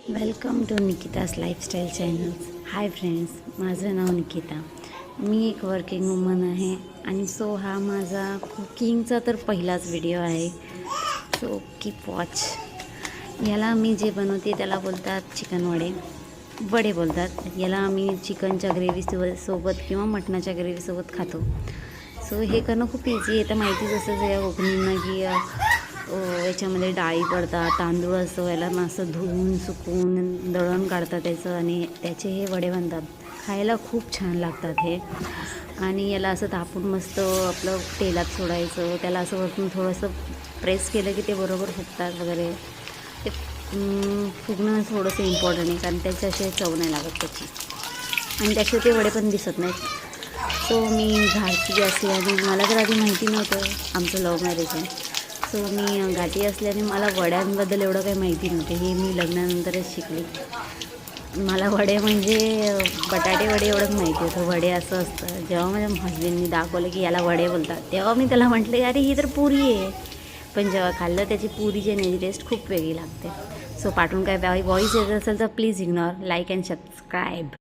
Welcome to Nikita's lifestyle channels. Hi friends, माझं नाव निकिता. मी एक वर्किंग वुमन आहे आणि हा माझा कुकिंगचा तर पहिलाच व्हिडिओ आहे. So keep watch. याला मी जे बनवते त्याला बोलतात चिकन वडे बोलतात. याला आम्ही चिकनच्या ग्रेव्हीसोबत किंवा मटणाच्या ग्रेव्हीसोबत खातो. सो हे करणं खूप इझी आहे. तर माहितीच असं या कोकणींना की याच्यामध्ये डाळी पडतात, तांदूळ असतो, याला असं धुवून सुकवून दळण काढतात त्याचं आणि त्याचे हे वडे बनतात. खायला खूप छान लागतात हे. आणि याला असं तापून मस्त आपलं तेलात सोडायचं, त्याला असं वरतून थोडंसं प्रेस केलं की ते बरोबर फुगतात वगैरे. ते फुगणं थोडंसं इम्पॉर्टंट आहे, कारण त्याच्याशिवाय चव नाही लागत त्याची, आणि त्याशिवाय ते वडे पण दिसत नाहीत. सो मी घाटी असल्याने मला तर आधी माहिती नव्हतं, आमचं लव्ह मॅरेज आहे. सो मी घाटी असल्याने मला वड्यांबद्दल एवढं काही माहिती नव्हतं. हे मी लग्नानंतरच शिकले. मला वडे म्हणजे बटाटे वडे एवढंच माहिती होतं. वडे असं असतं. जेव्हा माझ्या हजबंडनी दाखवलं की याला वडे बोलतात, तेव्हा मी त्याला म्हटले अरे ही तर पुरी आहे. पण जेव्हा खाल्लं त्याची पुरीची आणि टेस्ट खूप वेगळी लागते. सो पाठवून काय व्हॉईस येत असेल तर please ignore, like and subscribe.